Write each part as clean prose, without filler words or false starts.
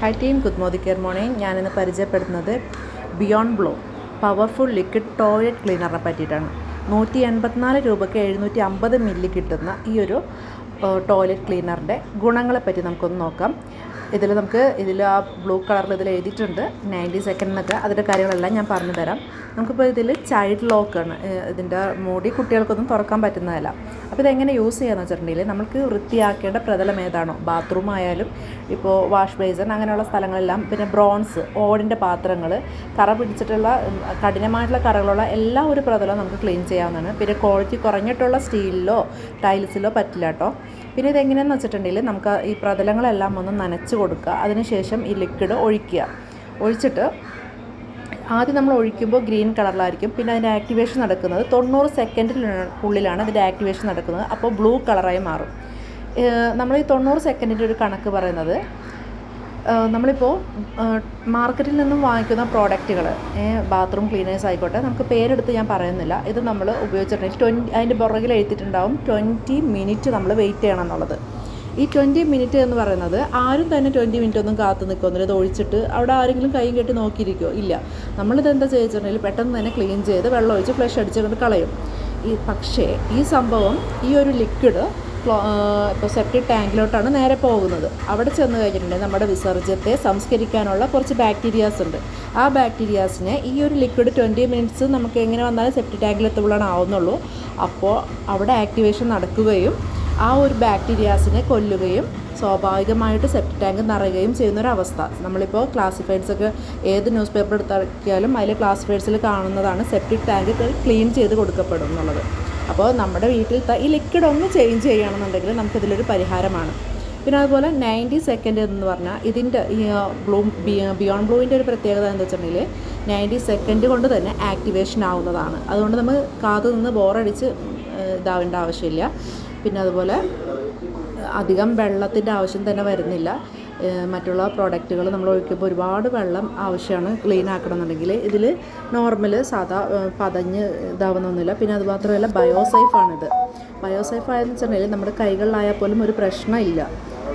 Hi team, good morning. ഞാനിന്ന് പരിചയപ്പെടുത്തുന്നത് beyond blow powerful liquid toilet ക്ലീനറിനെ പറ്റിയിട്ടാണ്. 184 രൂപയ്ക്ക് 750 മില്ലി കിട്ടുന്ന ഈ ഒരു ടോയ്ലറ്റ് ക്ലീനറിൻ്റെ ഗുണങ്ങളെപ്പറ്റി നമുക്കൊന്ന് നോക്കാം. ഇതിൽ ആ ബ്ലൂ കളറിൽ ഇതിൽ എഴുതിയിട്ടുണ്ട് 90 സെക്കൻഡ് എന്നൊക്കെ. അതിൻ്റെ കാര്യങ്ങളെല്ലാം ഞാൻ പറഞ്ഞു തരാം. നമുക്കിപ്പോൾ ഇതിൽ ചൈൽഡ് ലോക്കാണ്. ഇതിൻ്റെ മൂടി കുട്ടികൾക്കൊന്നും തുറക്കാൻ പറ്റുന്നതല്ല. അപ്പോൾ ഇതെങ്ങനെ യൂസ് ചെയ്യാന്ന് വെച്ചിട്ടുണ്ടെങ്കിൽ, നമുക്ക് വൃത്തിയാക്കേണ്ട പ്രതലം ഏതാണോ, ബാത്റൂം ആയാലും ഇപ്പോൾ വാഷ് ബേസിൻ അങ്ങനെയുള്ള സ്ഥലങ്ങളെല്ലാം, പിന്നെ ബ്രോൺസ് ഓടിൻ്റെ പാത്രങ്ങൾ, കറ പിടിച്ചിട്ടുള്ള കഠിനമായിട്ടുള്ള കറകളുള്ള എല്ലാ ഒരു പ്രതലവും നമുക്ക് ക്ലീൻ ചെയ്യാവുന്നതാണ്. പിന്നെ ക്വാളിറ്റി കുറഞ്ഞിട്ടുള്ള സ്റ്റീലിലോ ടൈൽസിലോ പറ്റില്ല കേട്ടോ. പിന്നെ ഇതെങ്ങനെയാണെന്ന് വെച്ചിട്ടുണ്ടെങ്കിൽ, നമുക്ക് ഈ പ്രതലങ്ങളെല്ലാം ഒന്ന് നനച്ച് കൊടുക്കുക. അതിനുശേഷം ഈ ലിക്വിഡ് ഒഴിച്ചിട്ട് ആദ്യം നമ്മൾ ഒഴിക്കുമ്പോൾ ഗ്രീൻ കളറിലായിരിക്കും. പിന്നെ അതിൻ്റെ ആക്ടിവേഷൻ നടക്കുന്നത് 90 സെക്കൻഡിനുള്ളിലാണ് ഇതിൻ്റെ ആക്ടിവേഷൻ നടക്കുന്നത്. അപ്പോൾ ബ്ലൂ കളറായി മാറും. നമ്മൾ ഈ 90 സെക്കൻഡിൻ്റെ ഒരു കണക്ക് പറയുന്നത്, നമ്മളിപ്പോൾ മാർക്കറ്റിൽ നിന്നും വാങ്ങിക്കുന്ന പ്രോഡക്റ്റുകൾ, ബാത്റൂം ക്ലീനേഴ്സ് ആയിക്കോട്ടെ, നമുക്ക് പേരെടുത്ത് ഞാൻ പറയുന്നില്ല. ഇത് നമ്മൾ ഉപയോഗിച്ചിട്ടുണ്ടെങ്കിൽ അതിൻ്റെ പുറകിൽ എഴുതിയിട്ടുണ്ടാവും 20 മിനിറ്റ് നമ്മൾ വെയിറ്റ് ചെയ്യണം എന്നുള്ളത്. ഈ 20 മിനിറ്റ് എന്ന് പറയുന്നത് ആരും തന്നെ 20 മിനിറ്റ് ഒന്നും കാത്തു നിൽക്കുന്നില്ല. ഇത് ഒഴിച്ചിട്ട് അവിടെ ആരെങ്കിലും കൈയും കെട്ടി നോക്കിയിരിക്കുമോ? ഇല്ല. നമ്മളിത് എന്താ ചെയ്തിട്ടുണ്ടെങ്കിൽ പെട്ടെന്ന് തന്നെ ക്ലീൻ ചെയ്ത് വെള്ളം ഒഴിച്ച് ഫ്ലഷ് അടിച്ച് കൊണ്ട് കളയും. പക്ഷേ ഈ സംഭവം, ഈ ഒരു ലിക്വിഡ് ഇപ്പോൾ സെപ്റ്റിക് ടാങ്കിലോട്ടാണ് നേരെ പോകുന്നത്. അവിടെ ചെന്ന് കഴിഞ്ഞിട്ടുണ്ടെങ്കിൽ നമ്മുടെ വിസർജ്യത്തെ സംസ്കരിക്കാനുള്ള കുറച്ച് ബാക്ടീരിയാസ് ഉണ്ട്. ആ ബാക്ടീരിയാസിനെ ഈ ഒരു ലിക്വിഡ് 20 മിനിറ്റ്സ് നമുക്ക് എങ്ങനെ വന്നാലും സെപ്റ്റിക് ടാങ്കിലെത്തുമ്പോഴാണ് ആവുന്നുള്ളൂ. അപ്പോൾ അവിടെ ആക്ടിവേഷൻ നടക്കുകയും ആ ഒരു ബാക്ടീരിയാസിനെ കൊല്ലുകയും സ്വാഭാവികമായിട്ട് സെപ്റ്റിക് ടാങ്ക് നിറയുകയും ചെയ്യുന്നൊരവസ്ഥ. നമ്മളിപ്പോൾ ക്ലാസിഫൈഡ്സൊക്കെ ഏത് ന്യൂസ് പേപ്പർ എടുത്താക്കിയാലും അതിൽ ക്ലാസിഫൈഡ്സിൽ കാണുന്നതാണ് സെപ്റ്റിക് ടാങ്ക് ക്ലീൻ ചെയ്ത് കൊടുക്കപ്പെടും എന്നുള്ളത്. അപ്പോൾ നമ്മുടെ വീട്ടിലത്തെ ഈ ലിക്വിഡ് ഒന്ന് ചേഞ്ച് ചെയ്യുകയാണെന്നുണ്ടെങ്കിൽ നമുക്കിതിലൊരു പരിഹാരമാണ്. പിന്നെ അതുപോലെ 90 സെക്കൻഡ് എന്ന് പറഞ്ഞാൽ ഇതിൻ്റെ ഈ ബിയോണ്ട് ബ്ലൂവിൻ്റെ ഒരു പ്രത്യേകത എന്താ വെച്ചിട്ടുണ്ടെങ്കിൽ, 90 സെക്കൻഡ് കൊണ്ട് തന്നെ ആക്ടിവേഷൻ ആവുന്നതാണ്. അതുകൊണ്ട് നമ്മൾ കാത്തു നിന്ന് ബോറടിച്ച് ഇതാവേണ്ട ആവശ്യമില്ല. പിന്നെ അതുപോലെ അധികം വെള്ളത്തിൻ്റെ ആവശ്യം തന്നെ വരുന്നില്ല. മറ്റുള്ള പ്രോഡക്റ്റുകൾ നമ്മൾ ഒഴിക്കുമ്പോൾ ഒരുപാട് വെള്ളം ആവശ്യമാണ് ക്ലീൻ ആക്കണമെന്നുണ്ടെങ്കിൽ. ഇതിൽ നോർമൽ സാധാ പതഞ്ഞ് ഇതാവുന്നൊന്നുമില്ല. പിന്നെ അതുമാത്രമല്ല, ബയോസേഫാണിത്. ബയോസേഫ് ആയെന്ന് വെച്ചിട്ടുണ്ടെങ്കിൽ നമ്മുടെ കൈകളിലായാൽ പോലും ഒരു പ്രശ്നമില്ല.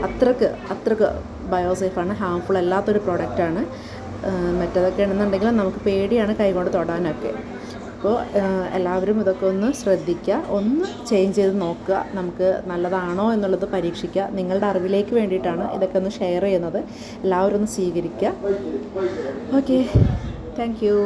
അത്രക്ക് ബയോസേഫാണ്. ഹാംഫുൾ അല്ലാത്തൊരു പ്രോഡക്റ്റാണ്. മറ്റേതൊക്കെ ആണെന്നുണ്ടെങ്കിൽ നമുക്ക് പേടിയാണ് കൈകൊണ്ട് തൊടാനൊക്കെ. അപ്പോൾ എല്ലാവരും ഇതൊക്കെ ഒന്ന് ശ്രദ്ധിക്കുക, ഒന്ന് ചേഞ്ച് ചെയ്ത് നോക്കുക. നമുക്ക് നല്ലതാണോ എന്നുള്ളത് പരീക്ഷിക്കുക. നിങ്ങളുടെ അറിവിലേക്ക് വേണ്ടിയിട്ടാണ് ഇതൊക്കെ ഒന്ന് ഷെയർ ചെയ്യുന്നത്. എല്ലാവരും ഒന്ന് സ്വീകരിക്കുക. Okay, thank you.